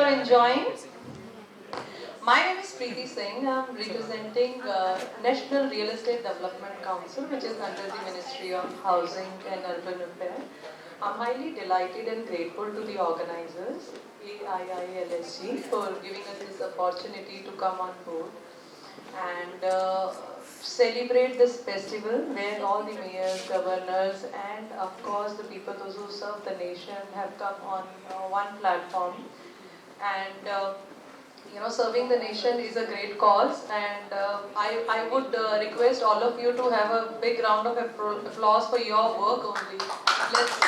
enjoying? My name is Preeti Singh. I'm representing National Real Estate Development Council, which is under the Ministry of Housing and Urban Affairs. I'm highly delighted and grateful to the organizers, AIILSG, for giving us this opportunity to come on board and celebrate this festival where all the mayors, governors, and of course the people, those who serve the nation, have come on one platform. And serving the nation is a great cause, and I would request all of you to have a big round of applause for your work only. Let's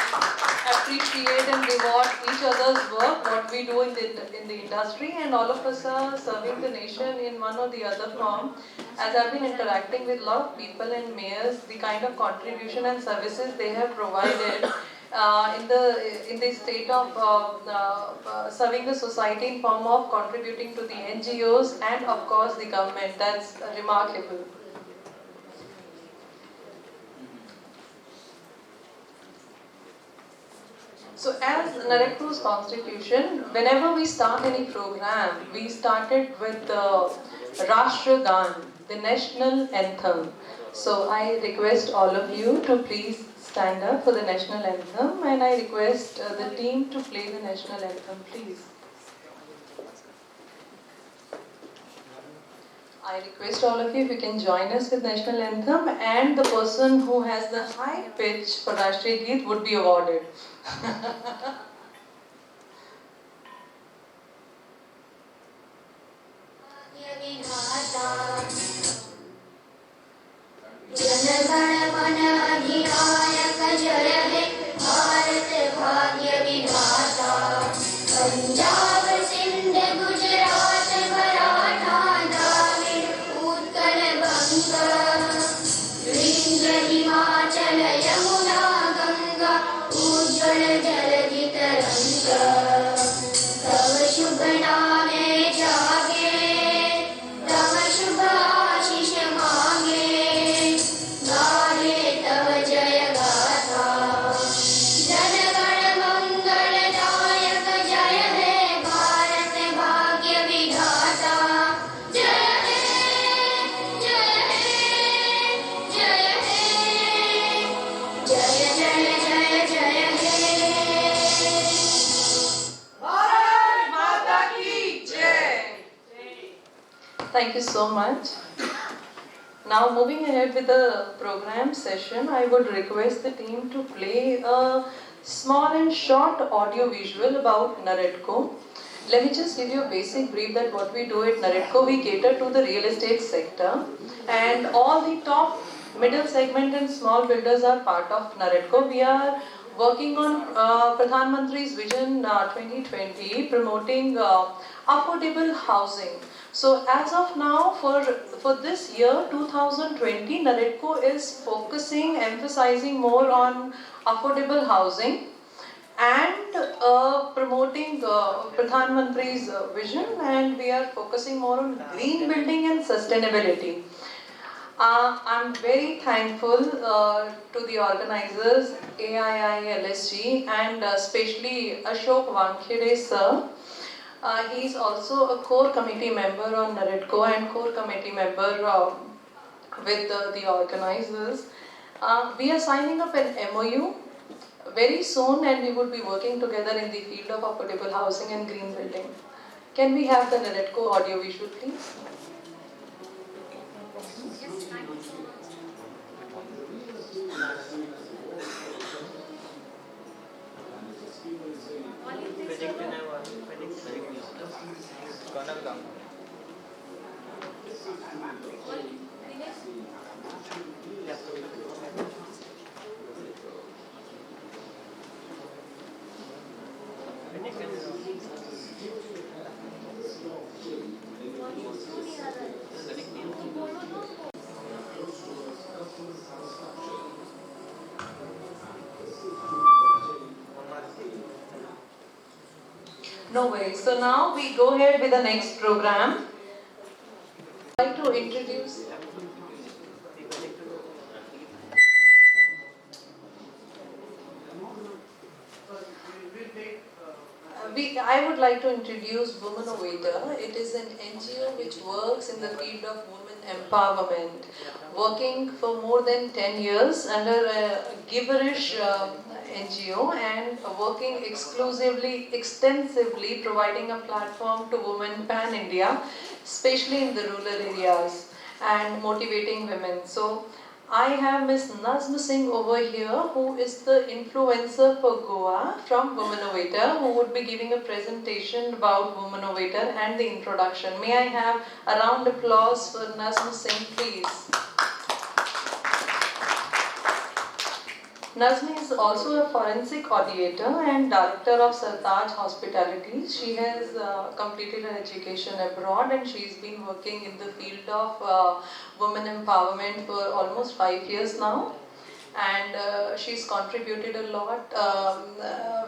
appreciate and reward each other's work, what we do in the industry, and all of us are serving the nation in one or the other form. As I've been interacting with a lot of people and mayors, the kind of contribution and services they have provided in the state of serving the society in form of contributing to the NGOs and of course the government. That's remarkable. So as NAREDCO's constitution, whenever we start any program, we started with the Rashtra Gan, the national anthem. So I request all of you to please stand up for the national anthem, and I request the team to play the national anthem, please. I request all of you if you can join us with national anthem, and the person who has the high pitch for Rashtriya Geet would be awarded. Thank you so much. Now moving ahead with the program session, I would request the team to play a small and short audio visual about NAREDCO. Let me just give you a basic brief that what we do at NAREDCO. We cater to the real estate sector, and all the top middle segment and small builders are part of NAREDCO. We are working on Pradhan Mantri's Vision 2020, promoting affordable housing. So as of now, for this year 2020, NAREDCO is focusing, emphasizing more on affordable housing and promoting Pradhan Mantri's vision, and we are focusing more on green building and sustainability. I'm very thankful to the organizers, AIILSG, and especially Ashok Wankhede sir. He is also a core committee member on NAREDCO and core committee member with the organizers. We are signing up an MOU very soon, and we would be working together in the field of affordable housing and green building. Can we have the NAREDCO audio visual, please? No way. So now we go ahead with the next program. I'd like to introduce. I would like to introduce Womanovator. It is an NGO which works in the field of women empowerment, working for more than 10 years under a Giverish NGO and working extensively providing a platform to women pan-India, especially in the rural areas and motivating women. So I have Miss Nazm Singh over here, who is the influencer for Goa from Womanovator, who would be giving a presentation about Womanovator and the introduction. May I have a round of applause for Nazm Singh, please? Nazmi is also a forensic auditor and director of Sartaj Hospitality. She has completed her education abroad and she's been working in the field of women empowerment for almost 5 years now. And she's contributed a lot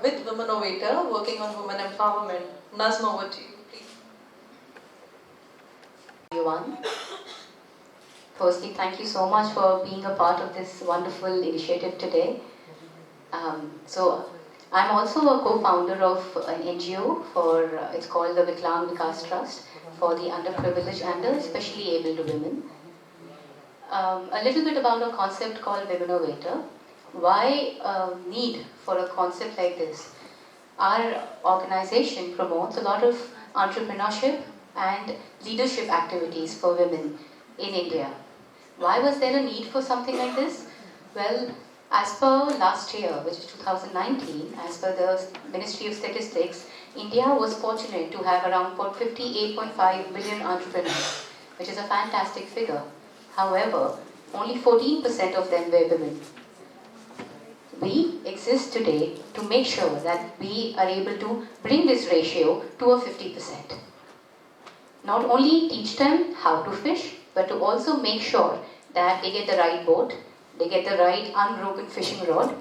with Womanovator, working on women empowerment. Nazma, over to you, please. Everyone. Firstly, thank you so much for being a part of this wonderful initiative today. I'm also a co-founder of an NGO it's called the Viklang Vikas Trust for the underprivileged and the especially able women. A little bit about a concept called Womanovator. Why need for a concept like this? Our organization promotes a lot of entrepreneurship and leadership activities for women in India. Why was there a need for something like this? Well, as per last year, which is 2019, as per the Ministry of Statistics, India was fortunate to have around 58.5 billion entrepreneurs, which is a fantastic figure. However, only 14% of them were women. We exist today to make sure that we are able to bring this ratio to a 50%. Not only teach them how to fish, but to also make sure that they get the right boat, they get the right unbroken fishing rod,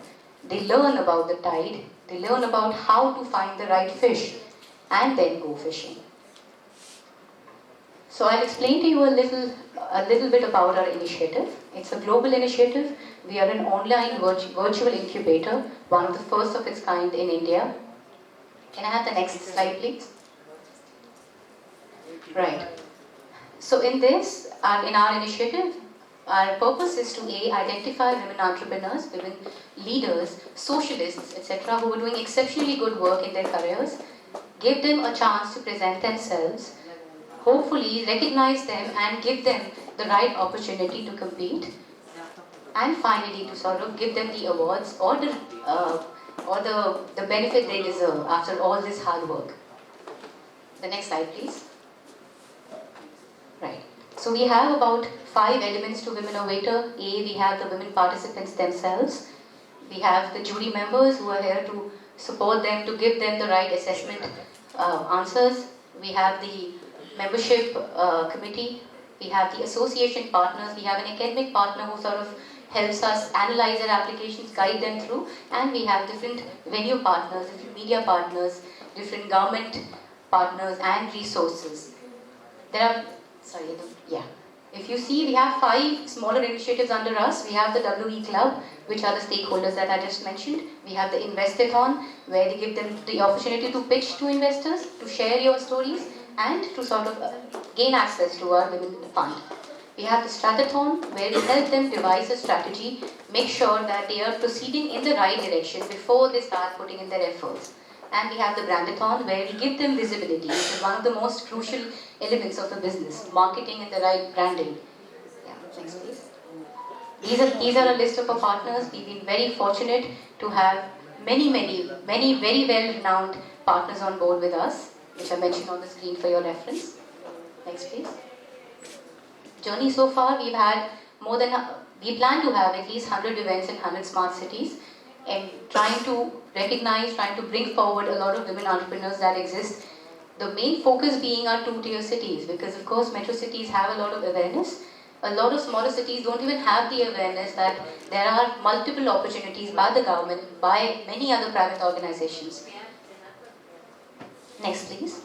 they learn about the tide, they learn about how to find the right fish, and then go fishing. So I'll explain to you a little bit about our initiative. It's a global initiative. We are an online virtual incubator, one of the first of its kind in India. Can I have the next slide, please? Right. So in our initiative, our purpose is to identify women entrepreneurs, women leaders, socialists, etc., who are doing exceptionally good work in their careers, give them a chance to present themselves, hopefully recognize them and give them the right opportunity to compete, and finally to sort of give them the awards or the benefit they deserve after all this hard work. The next slide, please. Right. So we have about 5 elements to Womanovator. We have the women participants themselves. We have the jury members who are here to support them, to give them the right assessment answers. We have the membership committee. We have the association partners. We have an academic partner who sort of helps us analyze their applications, guide them through. And we have different venue partners, different media partners, different government partners and resources. If you see, we have 5 smaller initiatives under us. We have the WE Club, which are the stakeholders that I just mentioned. We have the Investathon, where they give them the opportunity to pitch to investors, to share your stories, and to sort of gain access to our women fund. We have the Stratathon, where we help them devise a strategy, make sure that they are proceeding in the right direction before they start putting in their efforts. And we have the Brandathon, where we give them visibility, which is one of the most crucial elements of the business, marketing and the right branding. Yeah, next please. These are a list of our partners. We've been very fortunate to have many very well-renowned partners on board with us, which are mentioned on the screen for your reference. Next please. Journey so far, we plan to have at least 100 events in 100 smart cities, and trying to bring forward a lot of women entrepreneurs that exist. The main focus being our 2-tier cities, because of course metro cities have a lot of awareness. A lot of smaller cities don't even have the awareness that there are multiple opportunities by the government, by many other private organizations. Next please.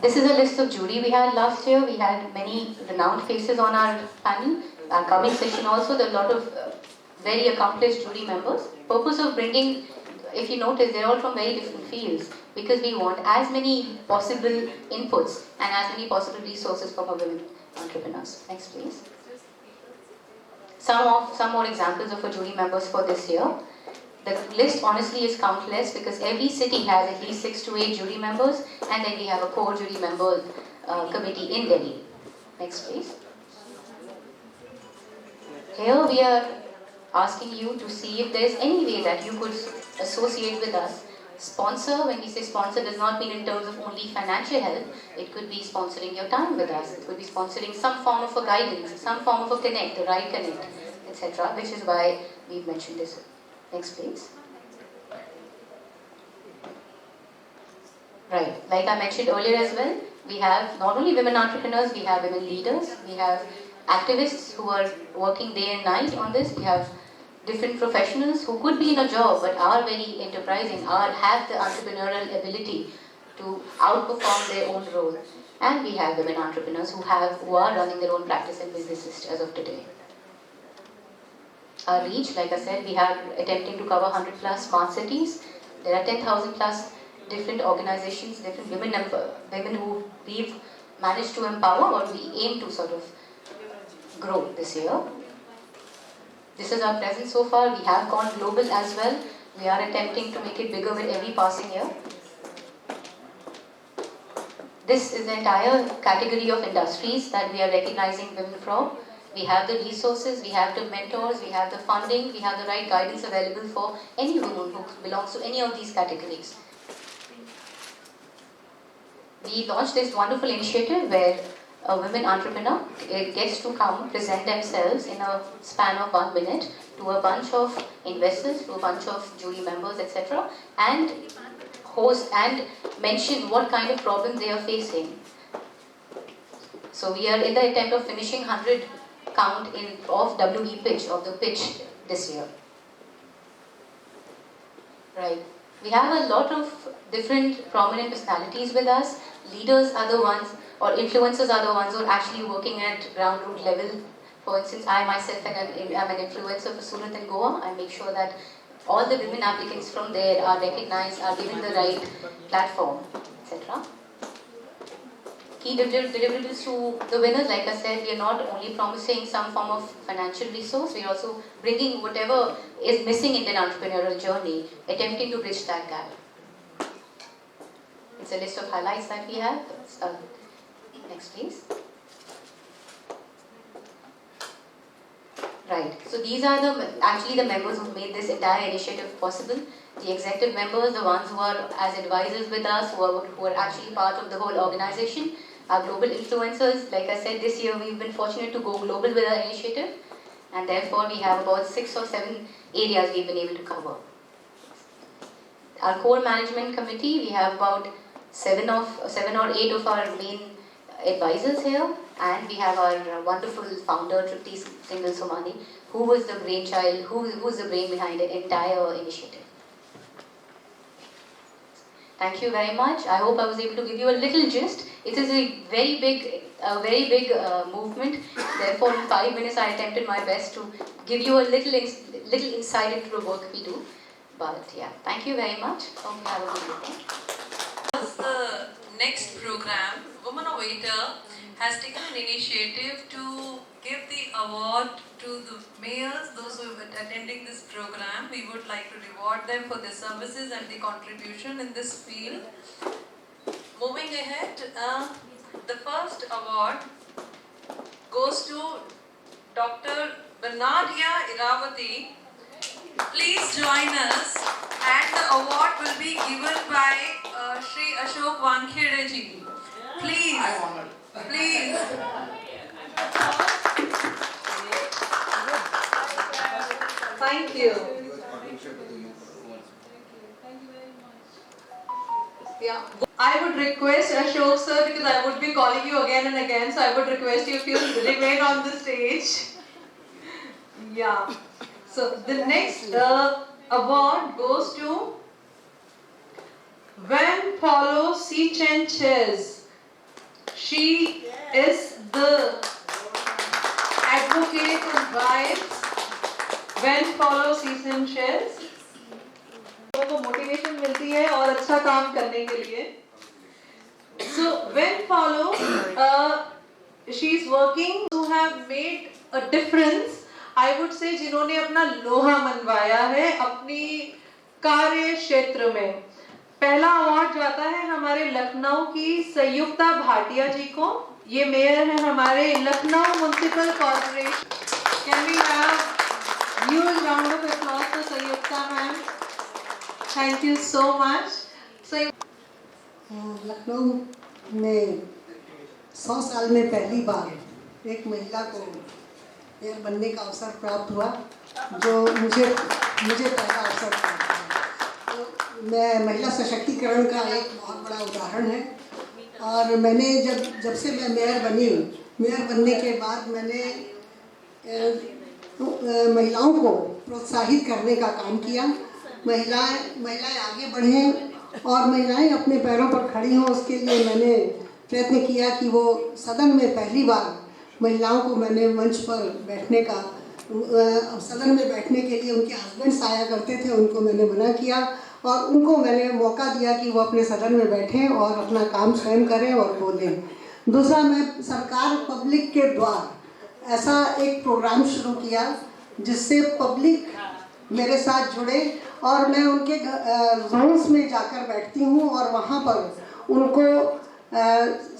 This is a list of jury we had last year. We had many renowned faces on our panel. Our coming session also, there are a lot of very accomplished jury members. Purpose of bringing if you notice, they're all from very different fields because we want as many possible inputs and as many possible resources from our women entrepreneurs. Next, please. Some more examples of our jury members for this year. The list honestly is countless because every city has at least 6 to 8 jury members, and then we have a core jury member committee in Delhi. Next, please. Here we are asking you to see if there is any way that you could associate with us. Sponsor, when we say sponsor, does not mean in terms of only financial help. It could be sponsoring your time with us. It could be sponsoring some form of a guidance, some form of a connect, the right connect, etc. Which is why we've mentioned this. Next, please. Right, like I mentioned earlier as well, we have not only women entrepreneurs, we have women leaders, we have activists who are working day and night on this, we have different professionals who could be in a job but are very enterprising, have the entrepreneurial ability to outperform their own role. And we have women entrepreneurs who are running their own practice and businesses as of today. Our reach, like I said, we are attempting to cover 100 plus smart cities. There are 10,000 plus different organizations, different women who we've managed to empower or we aim to sort of grow this year. This is our presence so far. We have gone global as well. We are attempting to make it bigger with every passing year. This is the entire category of industries that we are recognizing women from. We have the resources, we have the mentors, we have the funding, we have the right guidance available for any woman who belongs to any of these categories. We launched this wonderful initiative where a women entrepreneur gets to come present themselves in a span of 1 minute to a bunch of investors, to a bunch of jury members, etc. and host and mention what kind of problem they are facing. So we are in the attempt of finishing 100 count of WE pitch, of the pitch this year. Right. We have a lot of different prominent personalities with us. Leaders are the ones, or influencers are the ones who are actually working at ground root level. For instance, I myself am an influencer for Surat and Goa. I make sure that all the women applicants from there are recognized, are given the right platform, etc. Key deliverables to the winners, like I said, we are not only promising some form of financial resource, we are also bringing whatever is missing in their entrepreneurial journey, attempting to bridge that gap. It's a list of highlights that we have. Next, please. Right. So these are actually the members who made this entire initiative possible. The executive members, the ones who are as advisors with us, who are actually part of the whole organization. Our global influencers, like I said, this year we've been fortunate to go global with our initiative, and therefore we have about 6 or 7 areas we've been able to cover. Our core management committee, we have about 7 or 8 of our main advisors here, and we have our wonderful founder, Tripti Singhal Somani, who was the brainchild, who's the brain behind the entire initiative. Thank you very much. I hope I was able to give you a little gist. It is a very big movement. Therefore, in 5 minutes, I attempted my best to give you a little insight into the work we do. But yeah, thank you very much. Hope you have a good evening. The next program, Woman of Waiter, has taken an initiative to give the award to the mayors, those who are attending this program. We would like to reward them for their services and the contribution in this field. Moving ahead, the first award goes to Dr. Bernardia Iravati. Please join us, and the award will be given by Shri Ashok Wankhede ji. Please, please. Thank you. Yeah. I would request Ashok sir, because I would be calling you again and again, so I would request you if you remain on the stage. Yeah. So the next award goes to Wen Paulo Sanchez. She is the advocate and wife Wen Paulo Sanchez. लोगों को motivation मिलती है और अच्छा काम करने के लिए. So when follow, she is working to have made a difference. I would say जिन्होंने अपना लोहा मनवाया है अपनी कार्य क्षेत्र में. पहला अवार्ड जाता है हमारे लखनऊ की संयुक्ता भाटिया जी को. ये मेयर है हमारे Lucknow municipal corporation. Can we have huge round of applause for Sayukta ma'am? Thank you so much. Lucknow में 100 साल में पहली बार एक महिला को मेयर बनने का अवसर प्राप्त हुआ, जो मुझे पहला अवसर प्राप्त हुआ. तो मैं महिला सशक्तिकरण का एक बहुत बड़ा उदाहरण है. और मैंने जब से मैं मेयर बनने के बाद मैंने महिलाओं को प्रोत्साहित करने का काम किया. महिलाएं आगे बढ़ें और महिलाएं अपने पैरों पर खड़ी हों, उसके लिए मैंने प्रयत्न किया कि वो सदन में पहली बार महिलाओं को मैंने मंच पर बैठने का सदन में बैठने के लिए उनके हस्बैंड्स आया करते थे, उनको मैंने मना किया और उनको मैंने मौका दिया कि वो अपने सदन में बैठें और अपना काम स्वयं करें और बोलें. दूसरा, मैं सरकार पब्लिक के द्वार ऐसा एक प्रोग्राम शुरू किया जिससे पब्लिक मेरे साथ जुड़े और मैं उनके जोन्स में जाकर बैठती हूँ और वहाँ पर उनको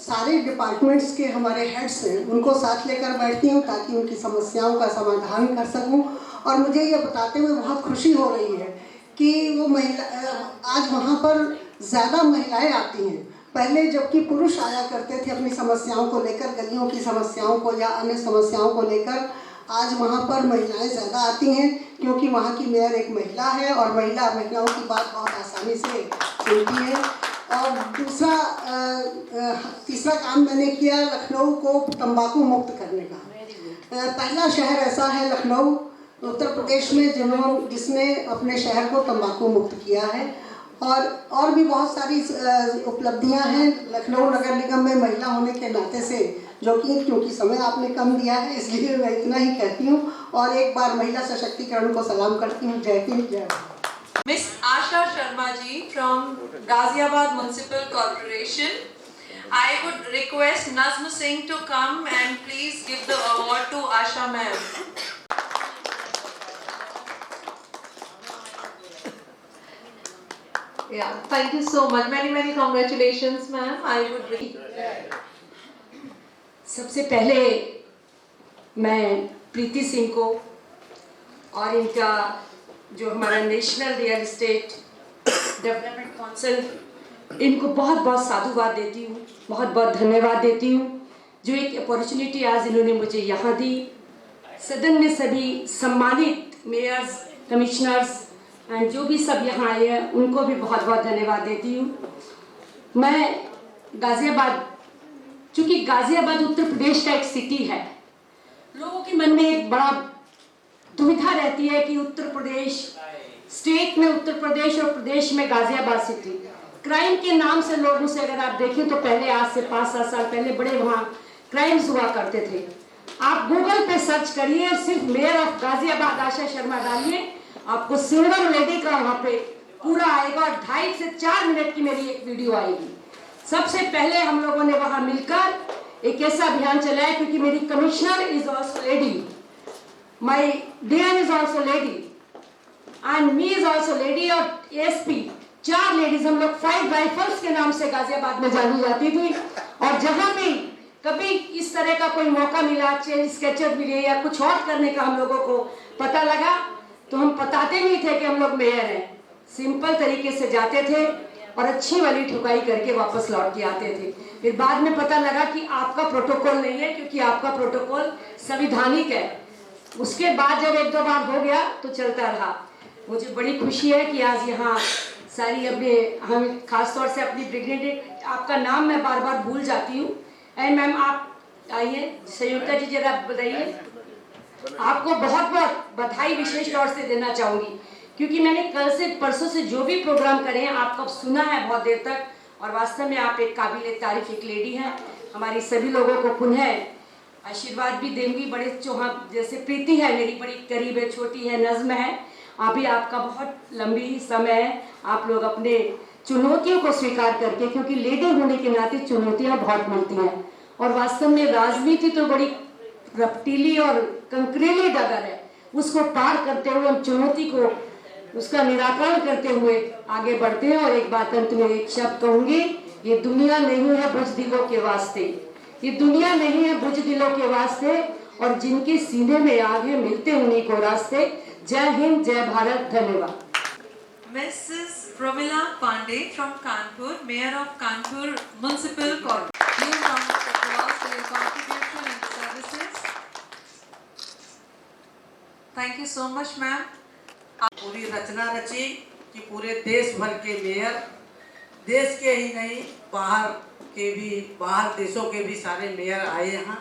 सारे डिपार्टमेंट्स के हमारे हेड्स हैं उनको साथ लेकर बैठती हूँ ताकि उनकी समस्याओं का समाधान कर सकूँ. और मुझे ये बताते हुए बहुत खुशी हो रही है कि वो आज वहाँ पर ज़्यादा महिलाएं आती हैं. पहले जबकि पुरुष आया करते थे अपनी समस्याओं को लेकर, गलियों की समस्याओं को या अन्य समस्याओं को लेकर, आज वहाँ पर महिलाएं ज़्यादा आती हैं क्योंकि वहाँ की मेयर एक महिला है और महिलाओं की बात बहुत आसानी से सुनती है. और तीसरा काम मैंने किया लखनऊ को तंबाकू मुक्त करने का. पहला शहर ऐसा है लखनऊ उत्तर प्रदेश में जिसने अपने शहर को तंबाकू मुक्त किया है. और भी बहुत सारी उपलब्धियां हैं लखनऊ नगर निगम में महिला होने के नाते से, जो कि क्योंकि समय आपने कम दिया है इसलिए मैं इतना ही कहती हूँ और एक बार महिला सशक्तिकरण को सलाम करती हूँ. जय हिंद, जय Bharat. Miss Asha Sharma ji from Ghaziabad Municipal Corporation. I would request Nazm Singh to come and please give the award to Asha ma'am. Yeah, thank you so much. Many congratulations, ma'am. I would. सबसे पहले मैं प्रीति सिंह को और इनका जो हमारा national real estate development council, इनको बहुत बहुत साधुवाद देती हूँ, बहुत बहुत धन्यवाद देती हूँ जो एक अपॉर्चुनिटी आज इन्होंने मुझे यहाँ दी. सदन में सभी सम्मानित मेयर्स, कमिश्नर्स एंड जो भी सब यहाँ आए हैं उनको भी बहुत बहुत धन्यवाद देती हूँ. मैं गाज़ियाबाद, चूँकि गाज़ियाबाद उत्तर प्रदेश का एक सिटी है, लोगों के मन में एक बड़ा दुविधा रहती है कि उत्तर प्रदेश स्टेट में उत्तर प्रदेश और प्रदेश में गाज़ियाबाद सिटी. क्राइम के नाम से लोगों से अगर आप देखें तो पहले आज से 5-7 साल पहले बड़े वहाँ क्राइम्स हुआ करते थे. आप गूगल पे सर्च करिए, सिर्फ मेयर ऑफ गाज़ियाबाद आशा शर्मा डालिए, आपको सिल्वर लेडी का वहाँ पे पूरा आएगा और 2.5 से 4 मिनट की मेरी एक वीडियो आएगी. सबसे पहले हम लोगों ने वहाँ मिलकर एक ऐसा अभियान चलाया क्योंकि मेरी commissioner is also lady, my DM is also lady and me is also lady और एसपी, 4 लेडीज हम लोग 5 राइफल्स के नाम से गाज़ियाबाद में जानी जाती थी. और जहाँ भी कभी इस तरह का कोई मौका मिला, चेंज स्केचर मिले या कुछ और करने का हम लोगों को पता लगा तो हम बताते नहीं थे कि हम लोग मेयर हैं. सिंपल तरीके से जाते थे और अच्छी वाली ठुकाई करके वापस लौट के आते थे. फिर बाद में पता लगा कि आपका प्रोटोकॉल नहीं है क्योंकि आपका प्रोटोकॉल संविधानिक है. उसके बाद जब 1-2 बार हो गया तो चलता रहा. मुझे बड़ी खुशी है कि आज यहाँ सारी अपने हम खासतौर से अपनी डिग्निटी, आपका नाम मैं बार बार भूल जाती हूँ. मैम आप आइए, संयुक्ता जी जरा बताइए. आपको बहुत बहुत बधाई विशेष तौर से देना चाहूँगी क्योंकि मैंने कल से परसों से जो भी प्रोग्राम करे हैं आपको सुना है बहुत देर तक और वास्तव में आप एक काबिल तारीफ एक लेडी हैं. हमारी सभी लोगों को पुनः आशीर्वाद भी देंगी. बड़े चौहान जैसे प्रीति है मेरी बड़ी करीब है, छोटी है, नज़्म है अभी आपका बहुत लंबी समय है, आप लोग अपने चुनौतियों को स्वीकार करके, क्योंकि लीडर होने के नाते चुनौतियां बहुत मिलती हैं और वास्तव में राजनीति तो बड़ी रफ्तीली और कंकरेली डगर है, उसको पार करते हुए हम चुनौती को उसका निराकरण करते हुए आगे बढ़ते हैं। और एक बात अंत में एक शब्द कहूंगी, ये दुनिया नहीं है बुज़दिलों के वास्ते, ये दुनिया नहीं है बुज़दिलों के वास्ते, और जिनके सीने में आग है मिलते उन्हीं को रास्ते। जय हिंद, जय भारत, धन्यवाद। Mrs. Pramila Pandey from Kanpur, Mayor of Kanpur Municipal Corporation. Please round of applause for your contribution and services. Thank you so much, ma'am. पूरी रचना रची कि पूरे देश भर के मेयर, देश के ही नहीं बाहर देशों के भी सारे मेयर आए यहाँ।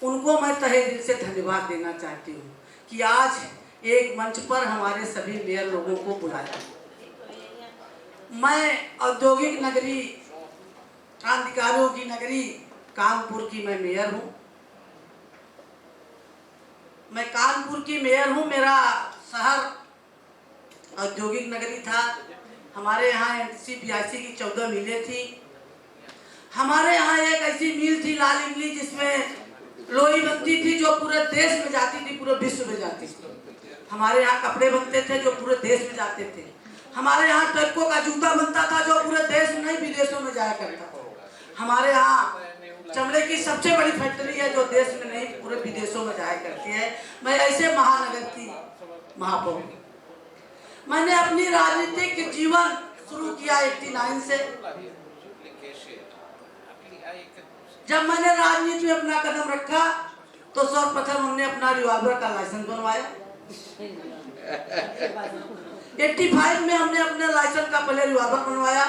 उनको मैं तहे दिल से धन्यवाद देना चाहती हूँ कि आज एक मंच पर हमारे सभी मेयर लोगों को बुलाया। मैं औद्योगिक नगरी, क्रांतिकारियों की नगरी कानपुर की मैं मेयर हूँ। मैं कानपुर की मेयर हूँ। मेरा शहर औद्योगिक नगरी था। हमारे यहाँ NTC BIC की 14 मिलें थी। हमारे यहाँ एक ऐसी मिल थी लाल इमली, जिसमें लोई बनती थी जो पूरे देश में जाती थी, पूरे विश्व में जाती थी। हमारे यहाँ कपड़े बनते थे जो पूरे देश में जाते थे। हमारे यहाँ टैको का जूता बनता था जो पूरे देश में नहीं विदेशों में जाया करता था। हमारे यहाँ चमड़े की सबसे बड़ी फैक्ट्री है जो देश में नहीं पूरे विदेशों में जाया करती है। मैं ऐसे महानगर की महापौर। मैंने अपनी राजनीतिक जीवन शुरू किया 89 से। जब मैंने राजनीति में अपना कदम रखा तो सर्वप्रथम हमने अपना रिवॉल्वर का लाइसेंस बनवाया। 85 में हमने अपने लाइसेंस का पहले रिवॉल्वर बनवाया।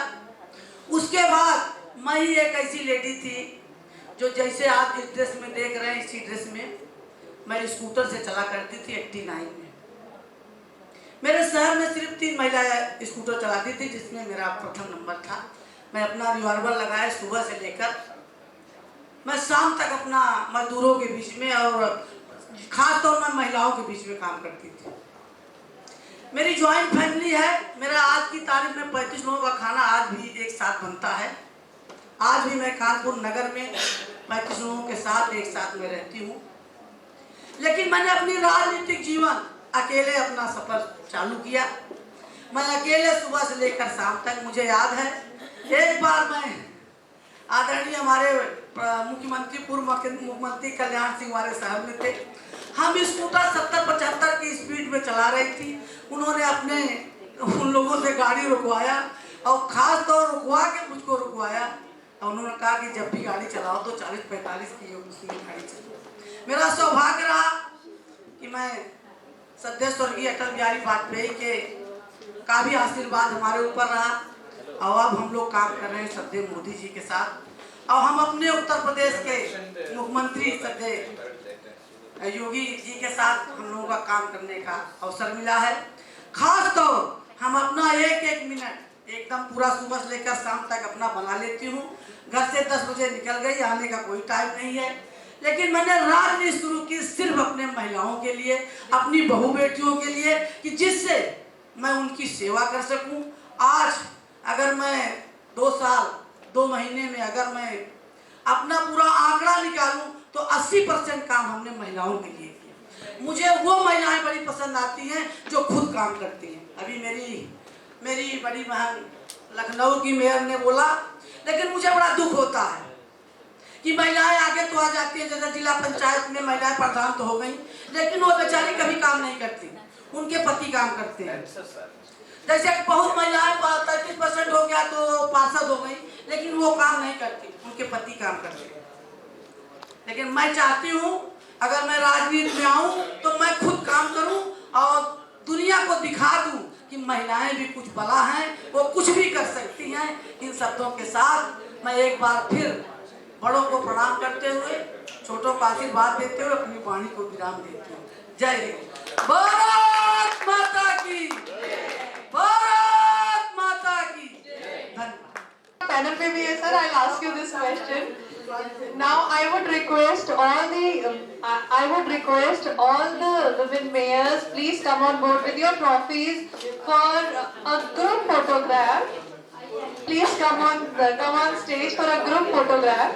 उसके बाद मैं ही एक ऐसी लेडी थी जो जैसे आप इस ड्रेस में देख रहे हैं, इसी ड्रेस में मैं स्कूटर से चला करती थी 89 में। मेरे शहर में सिर्फ 3 महिलाएं स्कूटर चलाती थी, जिसमें मेरा प्रथम नंबर था। मैं अपना रिवॉल्वर लगाया सुबह से लेकर मैं शाम तक अपना मजदूरों के बीच में और खास तौर में महिलाओं के बीच में काम करती थी। मेरी ज्वाइंट फैमिली है। मेरा आज की तारीख में 35 लोगों का खाना आज भी एक साथ बनता है। आज भी मैं कानपुर नगर में 35 लोगों के साथ एक साथ में रहती हूँ। लेकिन मैंने अपनी राजनीतिक जीवन अकेले अपना सफर चालू किया। मैं अकेले सुबह से लेकर शाम तक, मुझे याद है एक बार मैं आदरणीय हमारे मुख्यमंत्री, पूर्व मुख्यमंत्री कल्याण सिंह हमारे शहर में थे। हम स्कूटर 70-75 की स्पीड में चला रही थी। उन्होंने उन लोगों से गाड़ी रुकवाया और खास तौर रुकवा के मुझको रुकवाया और उन्होंने कहा कि जब भी गाड़ी चलाओ तो 40-45 की गाड़ी चलाओ। मेरा सौभाग्य रहा कि मैं सदैव स्वर्गीय अटल बिहारी वाजपेयी के का भी आशीर्वाद हमारे ऊपर रहा और अब हम लोग काम कर रहे हैं सदैव मोदी जी के साथ। और हम अपने उत्तर प्रदेश के मुख्यमंत्री सदैव योगी जी के साथ हम लोगों का काम करने का अवसर मिला है। खास तौर हम अपना एक मिनट एकदम पूरा सुबह से लेकर शाम तक अपना बना लेती हूँ। घर से 10 बजे निकल गई, आने का कोई टाइम नहीं है। लेकिन मैंने राजनीति शुरू की सिर्फ अपने महिलाओं के लिए, अपनी बहू बेटियों के लिए, कि जिससे मैं उनकी सेवा कर सकूं। आज अगर मैं 2 साल 2 महीने में अगर मैं अपना पूरा आंकड़ा निकालूं तो 80% काम हमने महिलाओं के लिए किया। मुझे वो महिलाएं बड़ी पसंद आती हैं जो खुद काम करती हैं। अभी मेरी बड़ी बहन लखनऊ की मेयर ने बोला, लेकिन मुझे बड़ा दुख होता है कि महिलाएं आगे तो आ जाती हैं। जैसे जिला पंचायत में महिलाएं प्रधान तो हो गई, लेकिन वो बेचारी कभी काम नहीं करती, उनके पति काम करते हैं। जैसे बहुत महिलाएं 33% हो गया तो पार्षद हो गई, लेकिन वो काम नहीं करती, उनके पति काम करते हैं। लेकिन मैं चाहती हूँ अगर मैं राजनीति में आऊँ तो मैं खुद काम करूँ और दुनिया को दिखा दूँ कि महिलाएं भी कुछ बला हैं, वो कुछ भी कर सकती हैं। इन शब्दों के साथ मैं एक बार फिर बड़ों को प्रणाम करते हुए, छोटों को आशीर्वाद देते हुए अपनी वाणी को विराम देती हूँ। जय हिंद। भारत माता की, भारत माता की। धन्यवाद। Panel पे भी है sir, I'll ask you this question. Now I would request all the I would request all the women mayors, please come on board with your trophies for a group photograph. Please come on stage for a group photograph.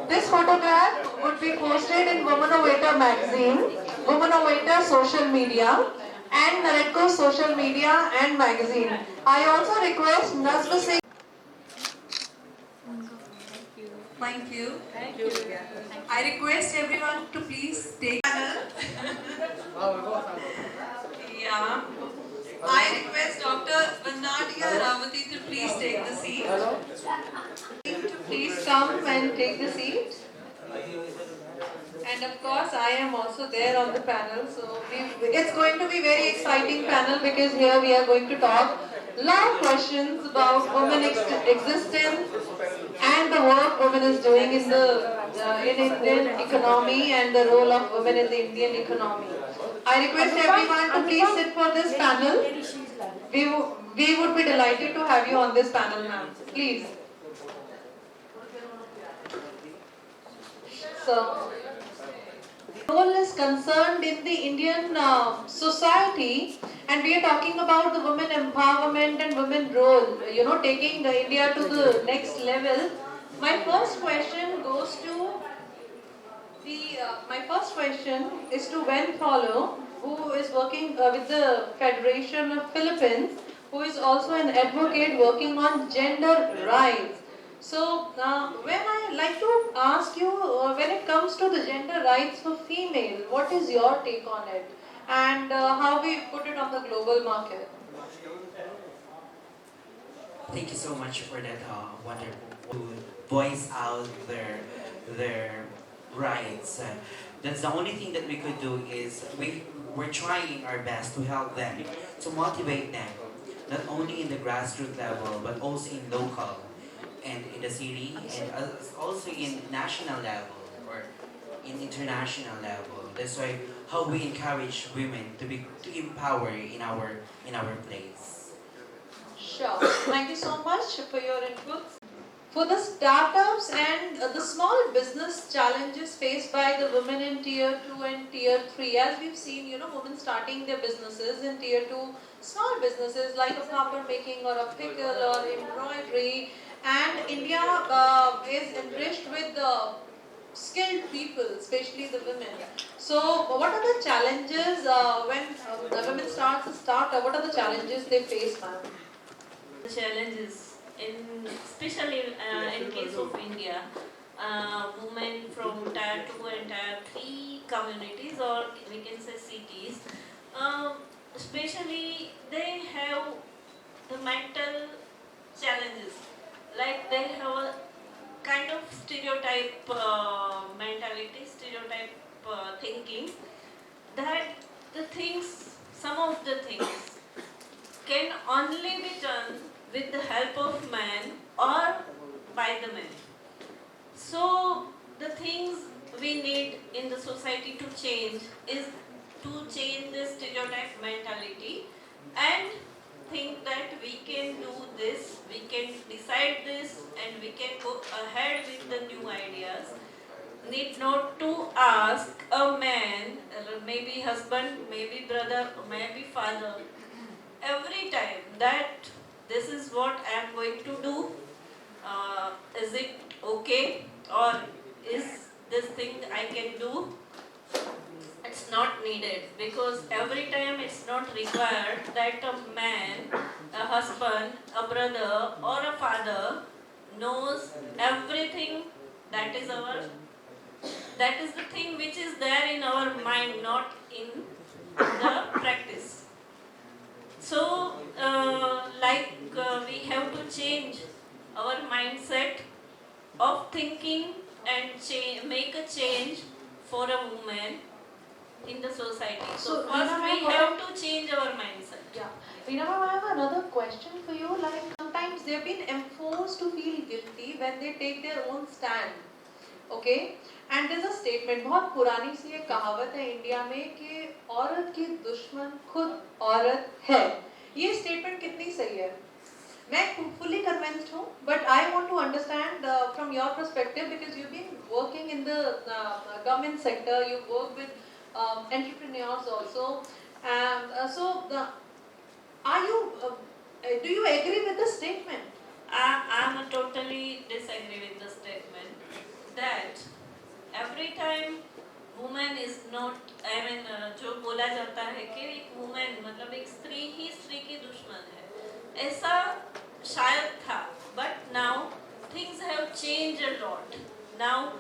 This photograph would be posted in Women Innovator magazine, Women Innovator social media, and Naredco social media and magazine. I also request Nazma Singh. Thank you. I request everyone to please take panel. Yeah. I request Dr. Nadia Ravati to please take the seat. To please come and take the seat. And of course, I am also there on the panel. So it's going to be very exciting panel because here we are going to talk lot of questions about women existence and the work women is doing in the in Indian economy and the role of women in the Indian economy. I request everyone to please sit for this panel. We would be delighted to have you on this panel, ma'am. Please. So, role is concerned in the Indian society, and we are talking about the women empowerment and women role, taking the India to the next level. My first question goes to my first question is to Wen Follow, who is working with the Federation of Philippines, who is also an advocate working on gender rights. So, when I like to ask you, when it comes to the gender rights for female, what is your take on it, and how we put it on the global market? Thank you so much for that wonderful to voice out their rights. That's the only thing that we could do is we're trying our best to help them, to motivate them, not only in the grassroots level but also in local and in the city and also in national level or in international level. That's why how we encourage women to empower in our place. Sure. Thank you so much for your input. For the startups and the small business challenges faced by the women in Tier 2 and Tier 3, as we've seen, women starting their businesses in Tier 2, small businesses like a paper making or a pickle or embroidery, and India is enriched with skilled people, especially the women. So, what are the challenges when the women start a startup? What are the challenges they face, ma'am? Challenges especially in case of India, women from Tier 2 and Tier 3 communities, or we can say cities, especially they have the mental challenges, like they have a kind of stereotype mentality, stereotype thinking, that some of the things can only be done with the help of man or by the man. So the things we need in the society to change is to change the stereotype mentality and think that we can do this, we can decide this, and we can go ahead with the new ideas. Need not to ask a man, maybe husband, maybe brother, maybe father, every time that this is what I am going to do. Is it okay, or is this thing I can do? It's not needed, because every time it's not required that a man, a husband, a brother or a father knows everything. That is the thing which is there in our mind, not in the practice. So, we have to change our mindset of thinking and make a change for a woman in the society. So first we have to change our mindset. Yeah. Veena ma'am, I have another question for you. Like, sometimes they've been enforced to feel guilty when they take their own stand. Okay? And there's a statement, बहुत पुरानी सी एक कहावत है India में कि औरत की दुश्मन खुद औरत है. ये स्टेटमेंट कितनी सही है? मैं fully convinced हूँ, but I want to understand from your perspective because you've been working in the government sector, you work with entrepreneurs also, and are you? Do you agree with the statement? I'm totally disagree with the statement that every time woman is not, I mean, जो बोला जाता है कि एक woman मतलब एक स्त्री ही स्त्री की दुश्मन है, ऐसा शायद था, but now things have changed a lot. Now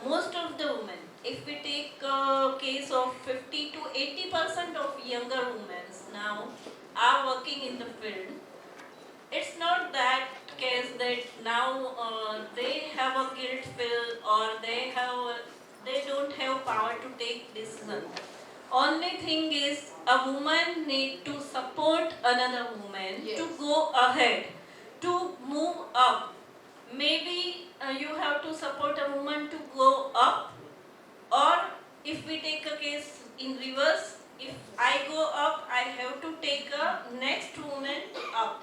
most of the women, if we take a case of 50 to 80% of younger women now are working in the field. It's not that case that now they have a guilt feel or they don't have power to take decision. Only thing is a woman need to support another woman to go ahead, to move up. Maybe you have to support a woman to go up, or if we take a case in reverse, if I go up, I have to take a next woman up.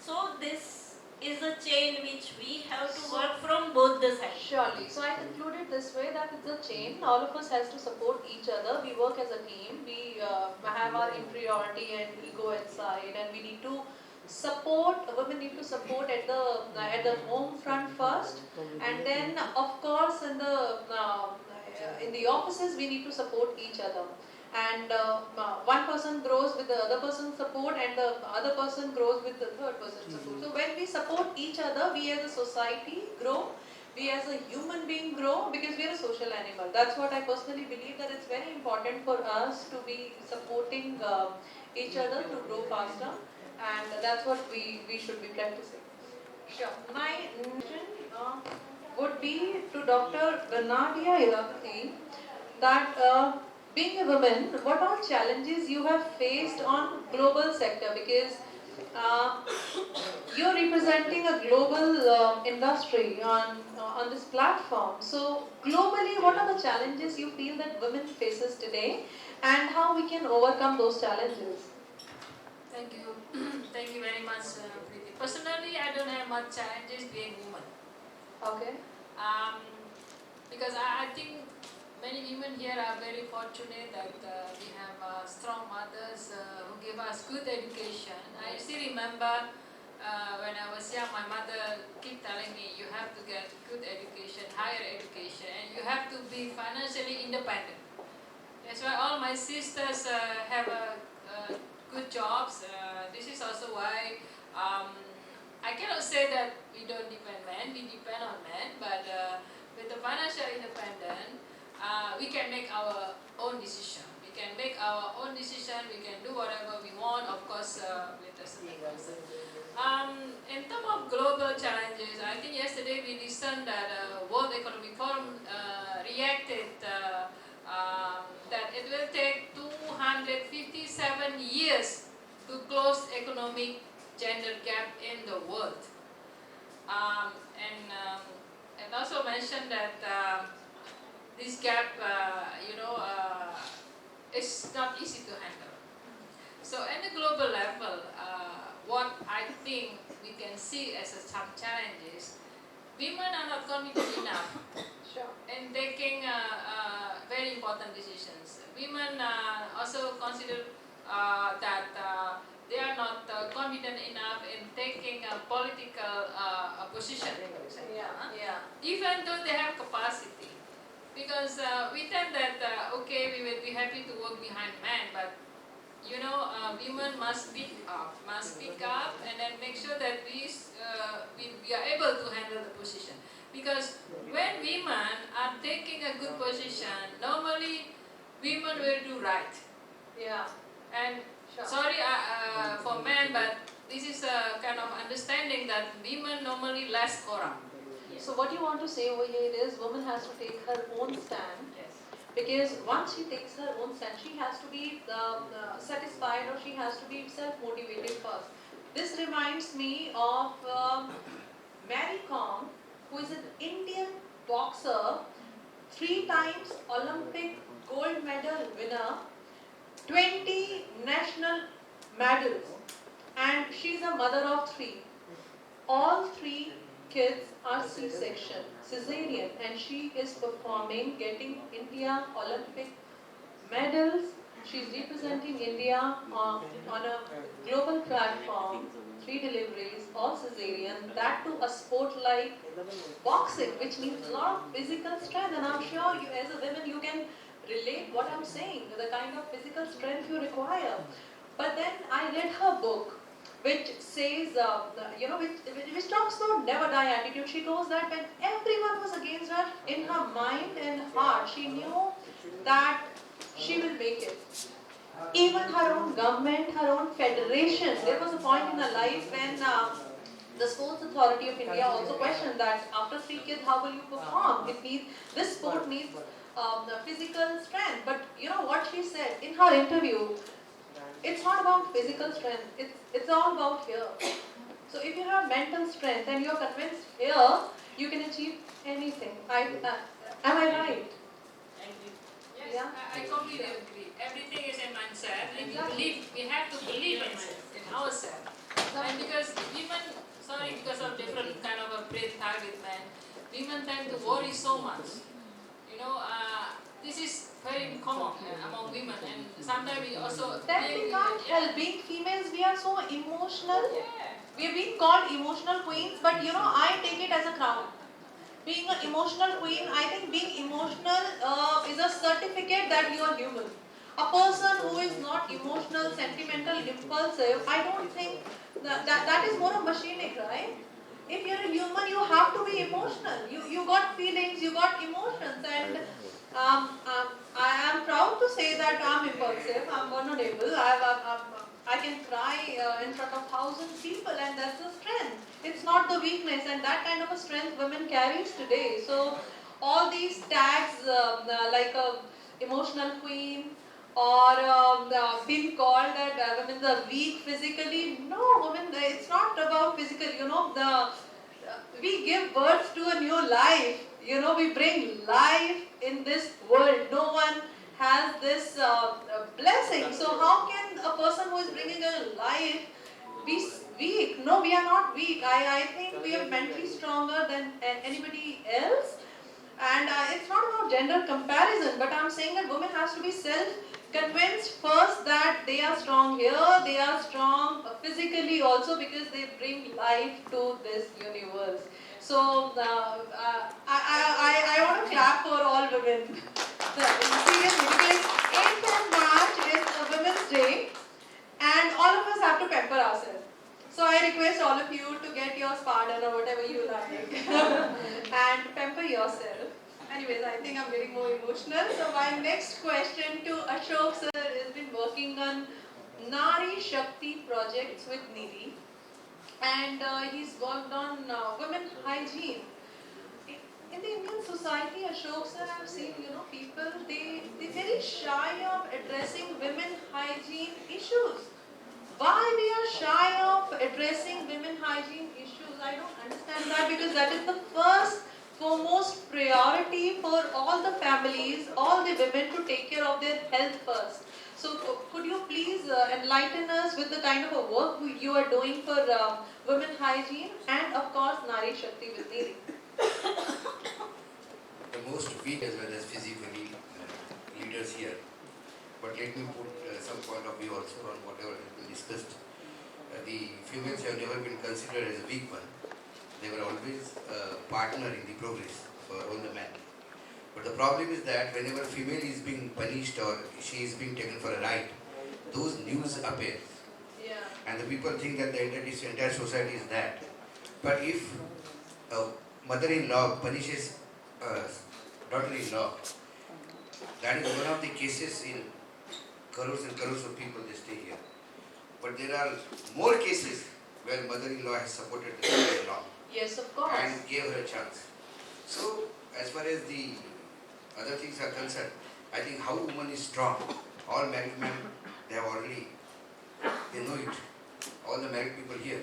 So this is a chain which we have to work from both the sides. Surely. So I concluded this way that it's a chain. All of us has to support each other. We work as a team. We have our inferiority and ego inside, and we need to support. Women need to support at the home front first, and then of course in the offices we need to support each other. And one person grows with the other person's support, and the other person grows with the third person's support. So when we support each other, we as a society grow, we as a human being grow, because we are a social animal. That's what I personally believe, that it's very important for us to be supporting each other to grow faster, and that's what we should be practicing. Sure. My question would be to Dr. Bernardia Iraqi, that being a woman, what are challenges you have faced on global sector? Because you're representing a global industry on this platform. So globally, what are the challenges you feel that women faces today, and how we can overcome those challenges? Thank you. Thank you very much, Preeti. Personally, I don't have much challenges being woman. Okay. Because I think many women here are very fortunate that we have strong mothers who give us good education. I still remember when I was young, my mother keep telling me, you have to get good education, higher education, and you have to be financially independent. That's why all my sisters have good jobs. This is also why I cannot say that we don't depend on men, we depend on men, but with the financial independence, we can make our own decision. We can make our own decision, we can do whatever we want, of course, with a certain person. In terms of global challenges, I think yesterday we listened that World Economic Forum reacted that it will take 257 years to close economic gender gap in the world. And also mentioned that this gap, is not easy to handle. So at the global level, what I think we can see as some challenges, women are not confident enough in taking very important decisions. Women also consider that they are not confident enough in taking a political position. Even though they have capacity. Because we tend that, okay, we will be happy to work behind men, but women must speak up, and then make sure that we are able to handle the position. Because when women are taking a good position, normally women will do right. Yeah. And sorry for men, but this is a kind of understanding that women normally less corrupt. So what you want to say over here is woman has to take her own stand. Yes. Because once she takes her own stand, she has to be satisfied, or she has to be self-motivated first. This reminds me of Mary Kom, who is an Indian boxer, 3 times Olympic gold medal winner, 20 national medals, and she's a mother of 3. All three kids are C-section, cesarean, and she is performing, getting India Olympic medals. She's representing India on a global platform, 3 deliveries, all cesarean, that to a sport like boxing, which needs a lot of physical strength. And I'm sure you, as a woman, you can relate what I'm saying, the kind of physical strength you require. But then I read her book, which says, which talks about never die attitude. She knows that when everyone was against her, in her mind and heart, she knew that she will make it. Even her own government, her own federation, there was a point in her life when the Sports Authority of India also questioned that after 3 kids, how will you perform? This sport needs the physical strength. But you know what she said in her interview? It's not about physical strength. It's all about here. So if you have mental strength and you're convinced here, you can achieve anything. Am I right? Yes, Yeah. I completely agree. Everything is a mindset. We have to believe in ourselves. And because because of different kind of a brain target, man, women tend to worry so much. This is very common among women, and sometimes we also. Then we can't help. Being females, we are so emotional. Yeah. We have been called emotional queens, but I take it as a crown. Being an emotional queen, I think being emotional is a certificate that you are human. A person who is not emotional, sentimental, impulsive, I don't think that is more of machinic, right? If you're a human, you have to be emotional. You got feelings, you got emotions, and I am proud to say that I'm impulsive, I'm vulnerable, I can cry in front of 1,000 people, and that's the strength. It's not the weakness, and that kind of a strength women carries today. So all these tags like a emotional queen or being called that women are weak physically. No, women, it's not about physical. We give birth to a new life. We bring life in this world. No one has this blessing. So how can a person who is bringing a life be weak? No, we are not weak. I think we are mentally stronger than anybody else. And it's not about gender comparison, but I'm saying that women has to be self-convinced first that they are strong here, they are strong physically also, because they bring life to this universe. So I want to clap for all women. Seriously, because 8th of March is Women's Day, and all of us have to pamper ourselves. So I request all of you to get your Spartan or whatever you like and pamper yourself. Anyways, I think I'm getting more emotional. So my next question to Ashok sir has been working on Nari Shakti projects with Nidhi, and he's worked on women hygiene. In the Indian society, Ashok sir, I've seen people they're very shy of addressing women hygiene issues. Why we are shy of addressing women hygiene issues? I don't understand that, because that is the foremost priority for all the families, all the women, to take care of their health first. So could you please enlighten us with the kind of a work you are doing for women hygiene and of course Nari Shakti with Nidhi? The most weak as well as physically leaders here. But let me put some point of view also on whatever has been discussed. The females have never been considered as a weak one. They were always a partner in the progress for all the men. But the problem is that whenever female is being punished or she is being taken for a ride, those news appear. Yeah. And the people think that the entire society is that. But if a mother-in-law punishes daughter-in-law, that is one of the cases in crores and crores of people they stay here. But there are more cases where mother-in-law has supported the daughter-in-law. Yes, of course. And gave her a chance. So, as far as the other things are concerned, I think how woman is strong. All married men, they know it. All the married people here,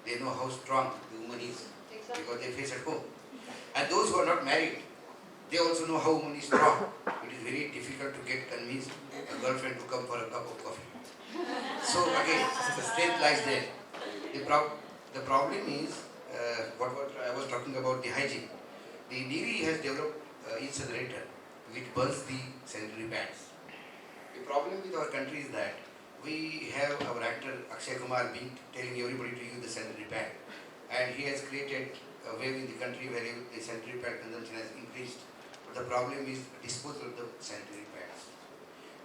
they know how strong the woman is. Exactly. Because they face at home. And those who are not married, they also know how woman is strong. It is very difficult to get convinced a girlfriend to come for a cup of coffee. So again, the strength lies there. The problem is, what I was talking about, the hygiene. The Navy has developed incinerator which burns the sanitary pads. The problem with our country is that we have our actor Akshay Kumar being telling everybody to use the sanitary pad, and he has created a wave in the country where the sanitary pad consumption has increased. But the problem is disposal of the sanitary pads.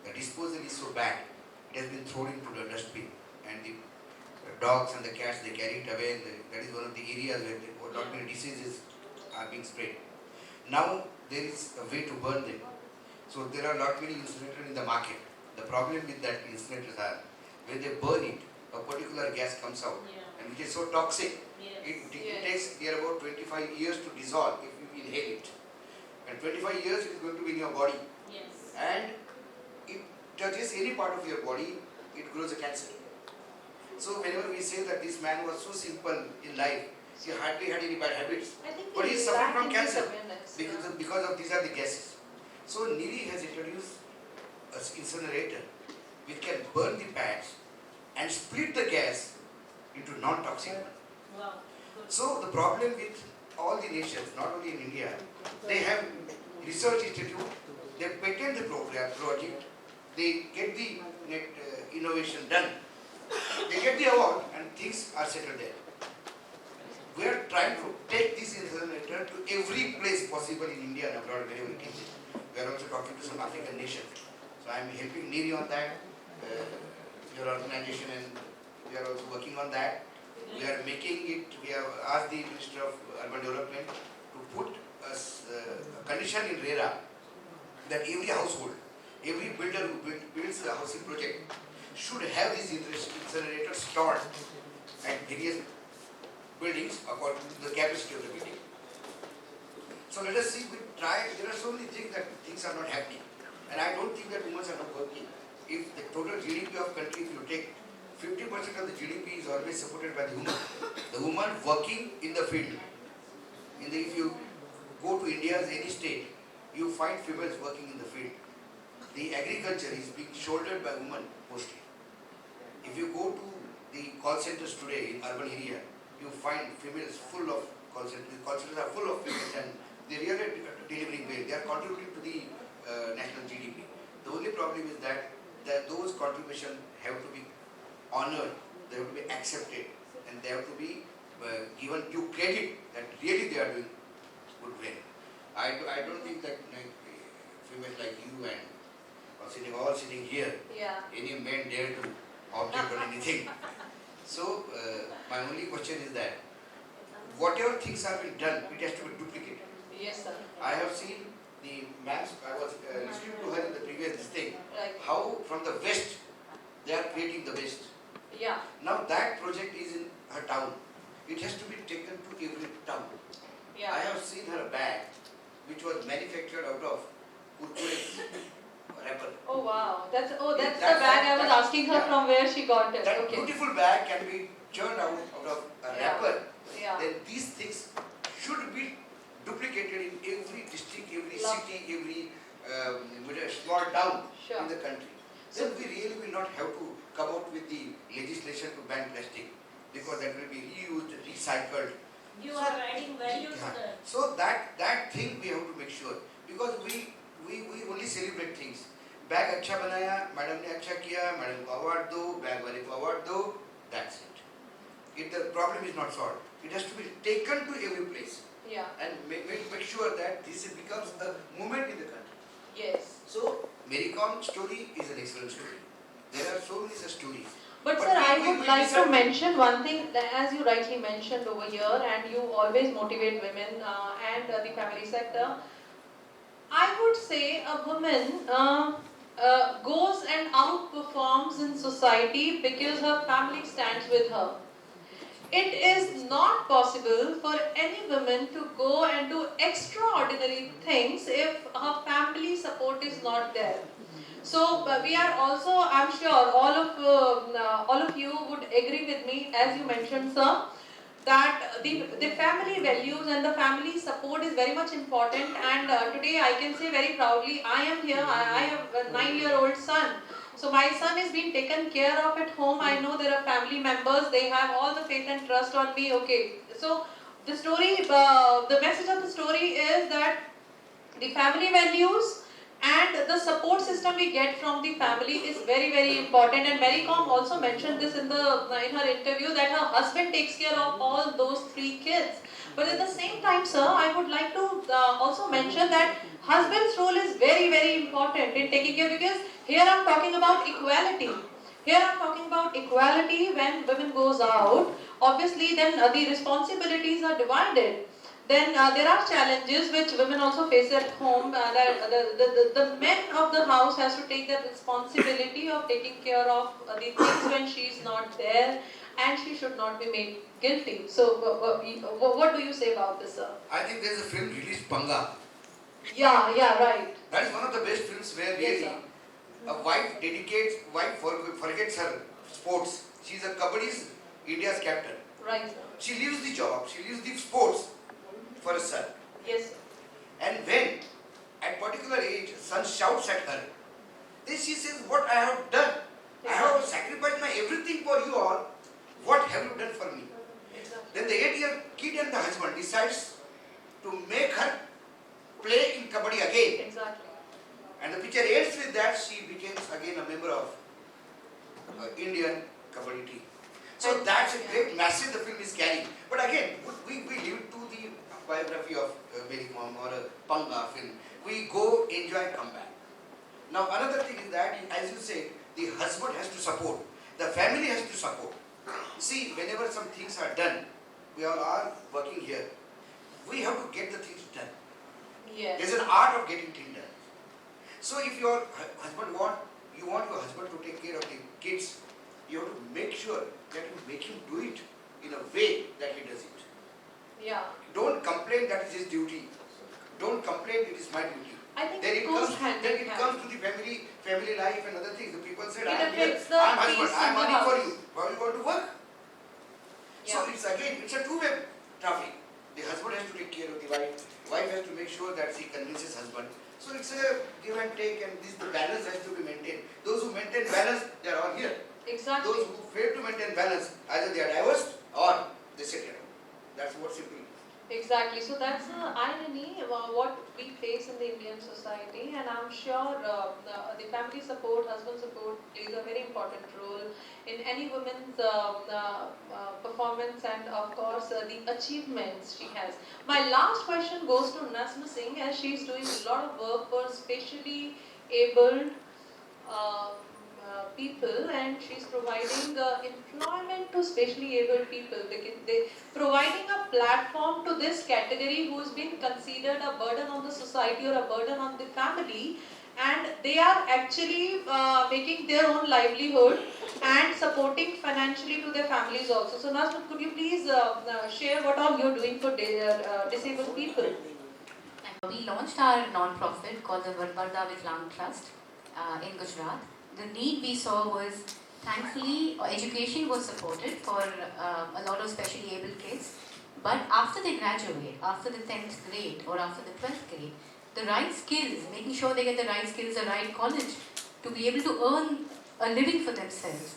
The disposal is so bad, it has been thrown into the dustbin, and the dogs and the cats, they carry it away, and that is one of the areas where a lot many diseases are being spread. Now there is a way to burn them. So there are a lot many incinerators in the market. The problem with that incinerators are, when they burn it, a particular gas comes out, and which is so toxic, it takes near about 25 years to dissolve if you inhale it. And 25 years it is going to be in your body. And it touches any part of your body, it grows a cancer. So whenever we say that this man was so simple in life, he hardly had any bad habits, but he suffered from cancer because of these are the gases. So Niri has introduced an incinerator which can burn the pads and split the gas into non-toxic one. So the problem with all the nations, not only in India, they have research institute, they patent the project, they get the innovation done, they get the award, and things are settled there. We are trying to take this incinerator to every place possible in India and abroad wherever it is. We are also talking to some African nations. So I am helping Niri on that, your organization, and we are also working on that. We are making it, we have asked the Minister of Urban Development to put a condition in RERA that every household, every builder who builds a housing project should have this incinerator stored at various buildings according to the capacity of the building. So let us see, we try, there are so many things that things are not happening. And I don't think that women are not working. If the total GDP of country, if you take 50% of the GDP is always supported by the woman. The woman working in the field. If you go to India's any state, you find females working in the field. The agriculture is being shouldered by women mostly. If you go to the call centers today in urban area, you find females full of call centers. The call centers are full of females and they really are delivering well. They are contributing to the national GDP. The only problem is that those contributions have to be honored, they have to be accepted, and they have to be given due credit that really they are doing good well. I don't think that females like you and all sitting here, any man dare to object on anything. So my only question is that whatever things have been done, it has to be duplicated. Yes, sir. I have seen the maps, I was listening to her in the previous thing, how from the west they are creating the west. Yeah. Now that project is in her town. It has to be taken to every town. Yeah. I have seen her bag which was manufactured out of Kurkure wrapper. Oh wow, that's the bag I was asking her from where she got it. That beautiful bag can be churned out of a wrapper. Yeah. Then these things should be duplicated in every district, every city, every small town in the country. Then we really will not have to come out with the legislation to ban plastic because that will be reused, recycled. You are adding value to that. So that thing we have to make sure because we only celebrate things. Bag अच्छा बनाया, madam ने अच्छा किया, madam को award दो, bag वाले को award दो, that's it. The problem is not solved. It has to be taken to every place. Yeah. And make sure that this becomes a movement in the country. Yes. So Mary Com's story is an excellent story. There are so many such stories. But sir, I would like to mention one thing that as you rightly mentioned over here, and you always motivate women and the family sector. I would say a woman goes and outperforms in society because her family stands with her. It is not possible for any woman to go and do extraordinary things if her family support is not there. So we are also, I'm sure all of you would agree with me, as you mentioned, sir, that the family values and the family support is very much important. And today I can say very proudly, I am here. I have a 9-year-old son, So my son is being taken care of at home. I know there are family members. They have all the faith and trust on me. Okay. So the story, the message of the story is that the family values and the support system we get from the family is very, very important. And Mary Com also mentioned this in her interview, that her husband takes care of all those 3 kids. But at the same time, sir, I would like to also mention that husband's role is very, very important in taking care, because here I'm talking about equality. Here I'm talking about equality. When women goes out, obviously then the responsibilities are divided. Then there are challenges which women also face at home. The men of the house has to take the responsibility of taking care of the things when she is not there, and she should not be made guilty. So what do you say about this, sir? I think there's a film released, Panga. Yeah, right. That is one of the best films where really Yes, a wife forgets her sports. She's a Kabaddi's India's captain. Right, sir. She leaves the job, she leaves the sports for a son. Yes, sir. And when at particular age son shouts at her, then she says, what I have done? I have sacrificed my everything for you all. What have you done for me? Exactly. Then the 8-year kid and the husband decides to make her play in Kabaddi again. Exactly. And the picture ends with that she becomes again a member of Indian Kabaddi team. So that's a great message the film is carrying. But again, we leave it to the biography of Mary Com or a Panga film. We go, enjoy, come back. Now another thing is that, as you said, the husband has to support, the family has to support. See, whenever some things are done, we all are working here, we have to get the things done. Yes. There's an art of getting things done. So if your husband you want your husband to take care of the kids, you have to make sure that you make him do it in a way that he does it. Yeah. Don't complain that is his duty. Don't complain it is my duty. I think Then it it goes comes, hand then in it hand. comes to the family life and other things. The people said, It I am here, affects the I am husband, peace I am in the money for house. you. Why you want to work? So Yeah. it's a two-way traffic. The husband has to take care of the wife has to make sure that she convinces husband. So it's a give and take, and the balance has to be maintained. Those who maintain balance, they are all here. Exactly. Those who fail to maintain balance, either they are divorced or they settle down. That's what simple. Exactly. So that's the irony what we face in the Indian society, and I'm sure the family support, husband support plays a very important role in any woman's performance, and of course the achievements she has. My last question goes to Nazma Singh, as she's doing a lot of work for specially abled people, and she's providing employment to specially abled people. They providing a platform to this category who's been considered a burden on the society or a burden on the family, and they are actually making their own livelihood and supporting financially to their families also. So Nazma, could you please share what all you're doing for disabled people? We launched our non-profit called the Varda Viklang Trust in Gujarat. The need we saw was, thankfully, education was supported for a lot of specially abled kids. But after they graduate, after the 10th grade or after the 12th grade, the right skills, making sure they get the right skills, the right college, to be able to earn a living for themselves,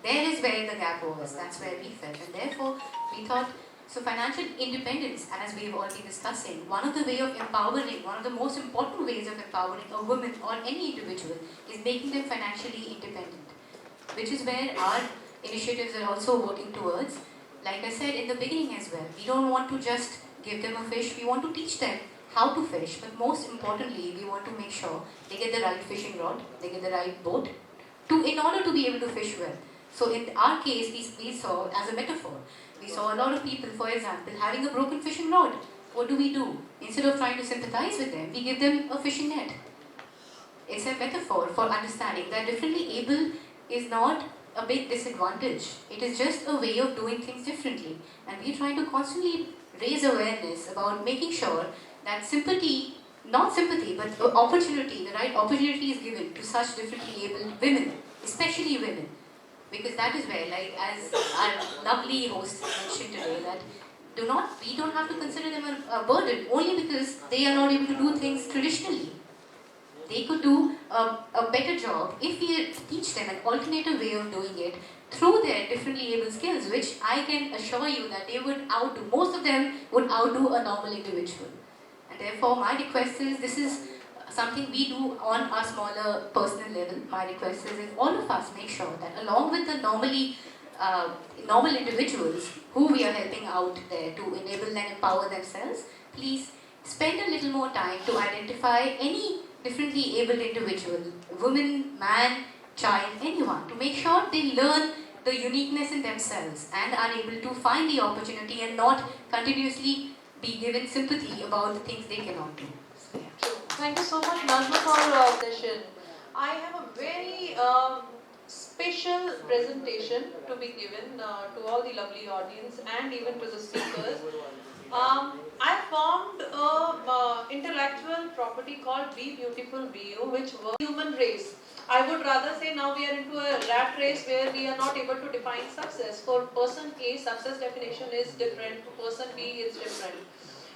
there is where the gap was. That's where we felt. And therefore, we thought, so financial independence, and as we have all been discussing, one of the way of empowering, one of the most important ways of empowering a woman or any individual is making them financially independent, which is where our initiatives are also working towards. Like I said in the beginning as well, we don't want to just give them a fish, we want to teach them how to fish, but most importantly, we want to make sure they get the right fishing rod, they get the right boat, in order to be able to fish well. So in our case, we saw as a metaphor, we saw a lot of people, for example, having a broken fishing rod. What do? Instead of trying to sympathize with them, we give them a fishing net. It's a metaphor for understanding that differently able is not a big disadvantage. It is just a way of doing things differently. And we're trying to constantly raise awareness about making sure that not sympathy, but opportunity, the right opportunity is given to such differently abled women, especially women. Because that is where, like as our lovely host mentioned today, that we don't have to consider them a burden only because they are not able to do things traditionally. they could do a better job if we teach them an alternative way of doing it through their differently able skills, which I can assure you that they would outdo, most of them would outdo a normal individual. And therefore, my request is, this is something we do on our smaller personal level. My request is if all of us make sure that along with the normal individuals who we are helping out there to enable and empower themselves, please spend a little more time to identify any differently abled individual, woman, man, child, anyone, to make sure they learn the uniqueness in themselves and are able to find the opportunity and not continuously be given sympathy about the things they cannot do. So, yeah. Thank you so much, Nazma, for session. I have a very special presentation to be given to all the lovely audience and even to the speakers. I formed a intellectual property called Be Beautiful Be You, which was human race. I would rather say now we are into a rat race where we are not able to define success. For person A, success definition is different. For person B, it's different.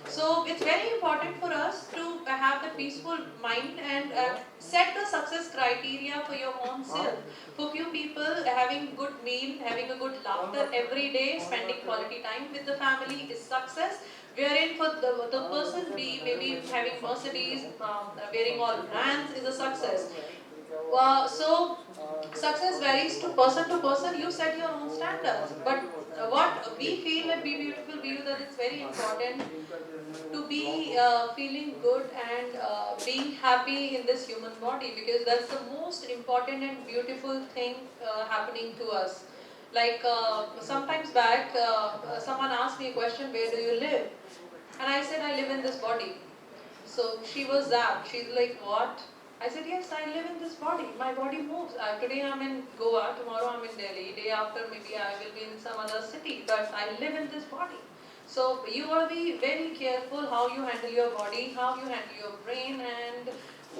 So it's very important for us to have the peaceful mind and set the success criteria for your own self. For few people, having good meal, having a good laughter every day, spending quality time with the family is success. Wherein for the person B, maybe having Mercedes, wearing all brands is a success. So success varies to person. You set your own standards. But what we feel at Be Beautiful Be You, that it's very important to be feeling good and being happy in this human body, because that's the most important and beautiful thing happening to us. Like sometimes back, someone asked me a question, where do you live? And I said, I live in this body. So she was zapped. She's like, what? I said, yes, I live in this body. My body moves. Today I'm in Goa, tomorrow I'm in Delhi, day after maybe I will be in some other city, but I live in this body. So you got to be very careful how you handle your body, how you handle your brain, and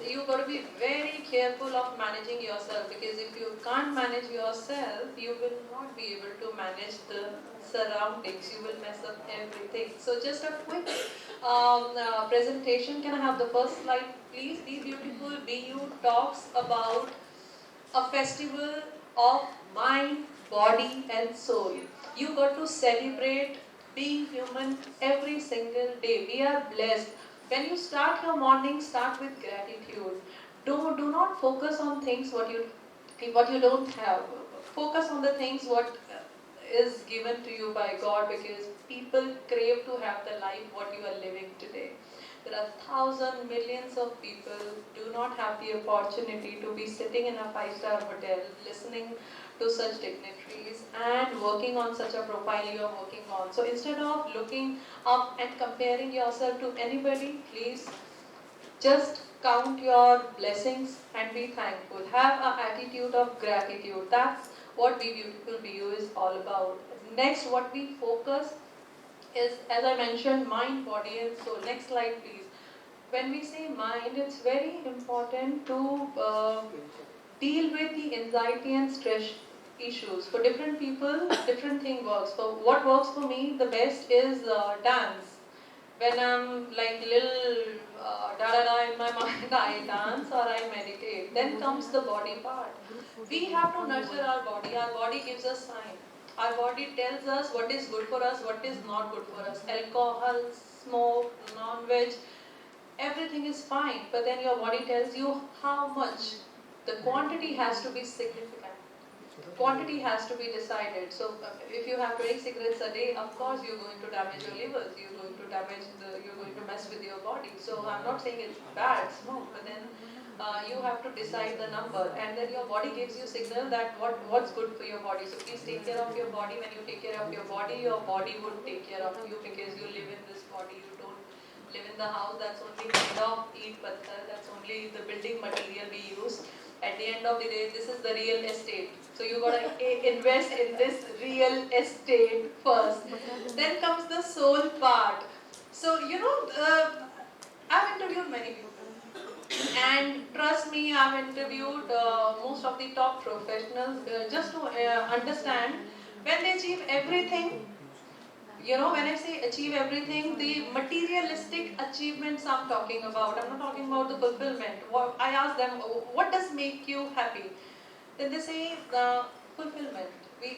you got to be very careful of managing yourself, because if you can't manage yourself, you will not be able to manage the surroundings. You will mess up everything. So just a quick presentation. Can I have the first slide, please? Be Beautiful Be You talks about a festival of mind, body and soul. You got to celebrate being human every single day. We are blessed. When you start your morning, start with gratitude. Do not focus on things what you don't have. Focus on the things what is given to you by God, because people crave to have the life what you are living today. There are thousands, millions of people do not have the opportunity to be sitting in a 5-star hotel, listening to such dignitaries and working on such a profile you are working on. So instead of looking up and comparing yourself to anybody, please just count your blessings and be thankful. Have an attitude of gratitude. That's what Be Beautiful Be You is all about. Next, what we focus is, as I mentioned, mind, body and soul. Next slide, please. When we say mind, it's very important to deal with the anxiety and stress issues. For different people, different thing works. For what works for me the best is dance. When I'm like little da-da-da in my mind, I dance or I meditate. Then comes the body part. We have to nurture our body. Our body gives us sign. Our body tells us what is good for us, what is not good for us. Alcohol, smoke, non-veg, everything is fine. But then your body tells you how much. The quantity has to be significant. Quantity has to be decided. So if you have 20 cigarettes a day, of course you're going to damage your livers. You're going to mess with your body. So I'm not saying it's bad, smoke, but then you have to decide the number, and then your body gives you signal that what's good for your body. So please take care of your body. When you take care of your body would take care of you, because you live in this body. You don't live in the house that's only made of eat patthar, that's only the building material we use. At the end of the day, this is the real estate. So you gotta invest in this real estate first. Then comes the soul part. So I've interviewed many people. And trust me, I've interviewed most of the top professionals just to understand, when they achieve everything, you know, when I say achieve everything, the materialistic achievements I'm talking about. I'm not talking about the fulfillment. I ask them, what does make you happy? Then they say fulfillment.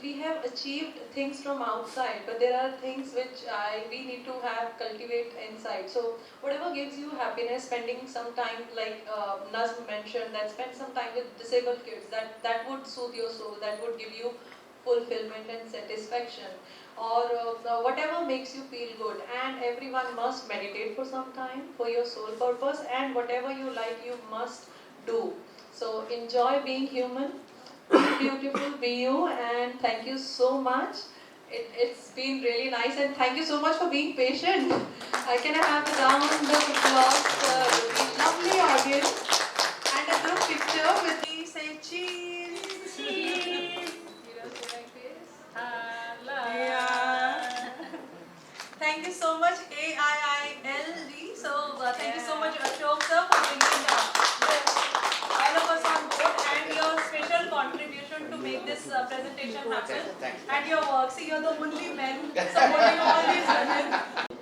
We have achieved things from outside, but there are things which we need to have cultivate inside. So whatever gives you happiness, spending some time, like Nazm mentioned, that spend some time with disabled kids, that would soothe your soul, that would give you fulfillment and satisfaction, or whatever makes you feel good. And everyone must meditate for some time for your soul purpose, and whatever you like you must do. So enjoy being human, be beautiful, be you, and thank you so much. It's been really nice, and thank you so much for being patient. Can I have the round of applause for the lovely audience and a group picture with me? Say cheese. Cheese. You know, say like this. Hello. Yeah. Thank you so much, AIILD. So thank you so much, Ashok sir, for bringing all of us on board and your special contribution to make this presentation happen. And your work. See, you're the only men supporting all these women.